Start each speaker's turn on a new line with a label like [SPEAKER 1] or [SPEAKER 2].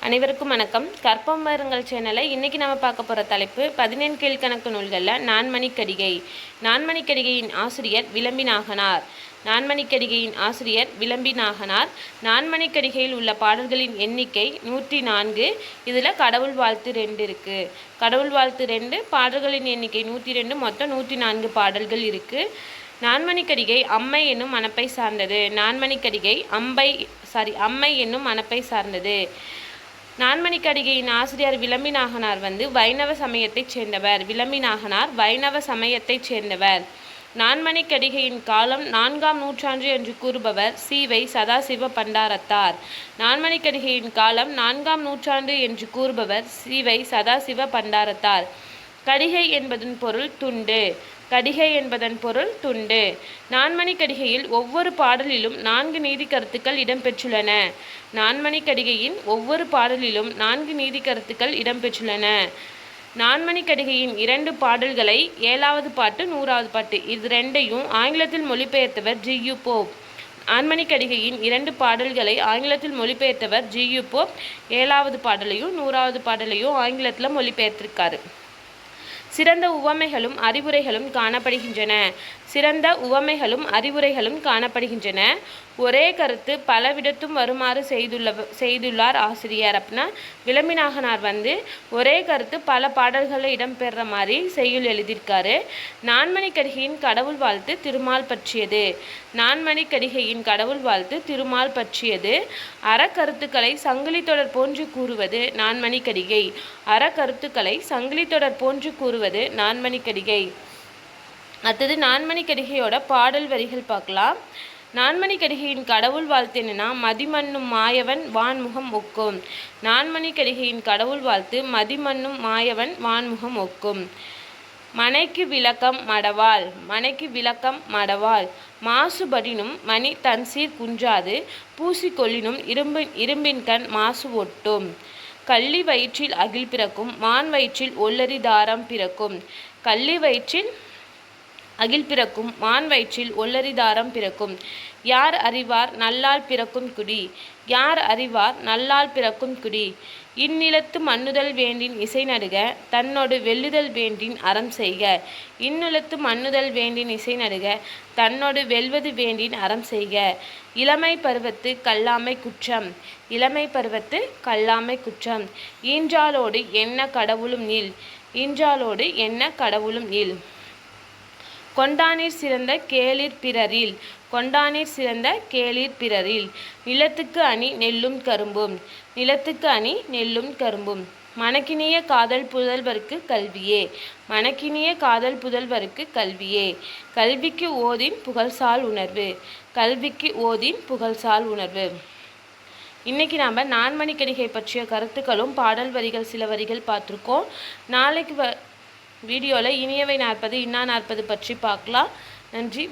[SPEAKER 1] அனைவருக்கும் வணக்கம். கற்பமருங்கள் சேனலை இன்றைக்கி நம்ம பார்க்க போகிற தலைப்பு 17 கீழ்கணக்கு நூல்களில் நான்மணிக்கடிகை. நான்மணிக்கடிகையின் ஆசிரியர் விளம்பிநாகனார். நான்மணிக்கடிகையின் ஆசிரியர் விளம்பிநாகனார். நான்மணிக்கடிகையில் உள்ள பாடல்களின் எண்ணிக்கை 104. இதில் கடவுள் வாழ்த்து 2 இருக்குது. கடவுள் வாழ்த்து 2, பாடல்களின் எண்ணிக்கை 102, மொத்தம் 104 பாடல்கள் இருக்குது. நான்மணிக்கடிகை அம்மை என்னும் மணப்பை சார்ந்தது. நான்மணிக்கடிகை அம்மை என்னும் மணப்பை சார்ந்தது. நான்மணிக்கடிகையின் ஆசிரியர் விளம்பிநாகனார் வைணவ சமயத்தைச் சேர்ந்தவர். விளம்பிநாகனார் வைணவ சமயத்தைச் சேர்ந்தவர். நான்மணிக்கடிகையின் காலம் 4ஆம் நூற்றாண்டு என்று கூறுபவர் சீவை சதாசிவ பண்டாரத்தார். நான்மணிக்கடிகையின் காலம் 4ஆம் நூற்றாண்டு என்று கூறுபவர் சீவை சதாசிவ பண்டாரத்தார். கடிகை என்பதன் பொருள் துண்டு. கடிகை என்பதன் பொருள் துண்டு. நான்மணிக்கடிகையில் ஒவ்வொரு பாடலிலும் 4 நீதி கருத்துக்கள் இடம்பெற்றுள்ளன. நான்மணிக்கடிகையின் ஒவ்வொரு பாடலிலும் 4 நீதி கருத்துக்கள் இடம்பெற்றுள்ளன. நான்மணிக்கடிகையின் 2 பாடல்களை 7வது பாட்டு 100வது பாட்டு இது 2ஐயும் ஆங்கிலத்தில் மொழிபெயர்த்தவர் ஜி.யு. போப். நான்மணிக்கடிகையின் 2 பாடல்களை ஆங்கிலத்தில் மொழிபெயர்த்தவர் ஜி.யு. போப் 7வது பாடலையும் 100வது பாடலையும் ஆங்கிலத்தில் மொழிபெயர்த்திருக்காரு. சிறந்த உவமைகளும் அறிவுரைகளும் காணப்படுகின்றன. சிறந்த உவமைகளும் அறிவுரைகளும் காணப்படுகின்றன. ஒரே கருத்து பலவிடத்தும் வருமாறு செய்துள்ளார் ஆசிரியர். அப்படின்னா விளம்பிநாகனார் ஒரே கருத்து பல பாடல்களில் இடம்பெற மாதிரி செய்யுள் எழுதியிருக்காரு. நான்மணிக்கடிகையின் கடவுள் வாழ்த்து திருமால் பற்றியது. நான்மணிக்கடிகையின் கடவுள் வாழ்த்து திருமால் பற்றியது. அறக்கருத்துக்களை சங்கிலி தொடர் போன்று கூறுவது நான்மணிக்கடிகை. அறக்கருத்துக்களை சங்கிலி தொடர் போன்று கூறுவது நான்மணிக்கடிகை. அடுத்தது நான்மணிக்கடிகையோட பாடல் வரிகள் பார்க்கலாம். நான்மணிக்கடிகையின் கடவுள் வாழ்த்து என்னன்னா மதிமன்னும் மாயவன் வான்முகம் ஒக்கும். நான்மணிக்கடிகையின் கடவுள் வாழ்த்து மதிமன்னும் மாயவன் வான்முகம் ஒக்கும். மனைக்கு விளக்கம் மடவாள். மனைக்கு விளக்கம் மடவாள். மாசுபடினும் மணி தன்சீர் குன்றாது பூசிக்கொள்ளினும் இரும்பின்கண் மாசு ஒட்டும். கள்ளி வயிற்றில் அகில் பிறக்கும் மான் வயிற்றில் ஒல்லரி தாரம் பிறக்கும். கள்ளி வயிற்றில் அகில் பிறக்கும் மான் வயிற்றில் ஒல்லரி தாரம் பிறக்கும். யார் அறிவார் நல்லால் பிறக்கும் குடி. யார் அறிவார் நல்லால் பிறக்கும் குடி. இந்நிலத்து மன்னுதல் வேண்டின் இசை நடுக தன்னோடு வெல்லுதல் வேண்டின் அறம் செய்க. இந்நிலத்து மன்னுதல் வேண்டின் இசை நடுக தன்னோடு வெல்வது வேண்டின் அறம் செய்க. இளமை பருவத்து கல்லாமை குற்றம். இளமை பருவத்து கல்லாமை குற்றம். ஈன்றாளோடு என்ன கடவுளும் இல். ஈன்றாளோடு என்ன கடவுளும் இல். கொண்டானீர் சிறந்த கேளிர் பிறரில். கொண்டானீர் சிறந்த கேளிர் பிறரில். நிலத்துக்கு அணி நெல்லும் கரும்பும். நிலத்துக்கு அணி நெல்லும் கரும்பும். மணக்கினிய காதல் புதல்வருக்கு கல்வியே. மணக்கினிய காதல் புதல்வருக்கு கல்வியே. கல்விக்கு ஓதின் புகழ்சால் உணர்வு. கல்விக்கு ஓதின் புகழ்சால் உணர்வு. இன்றைக்கி நாம் நான்மணிக்கடிகை பற்றிய கருத்துக்களும் பாடல் வரிகள் சில வரிகள் பார்த்துருக்கோம். நாளைக்கு வீடியோவில் இனியவை 40 இன்னா 40 பற்றி பார்க்கலாம். நன்றி.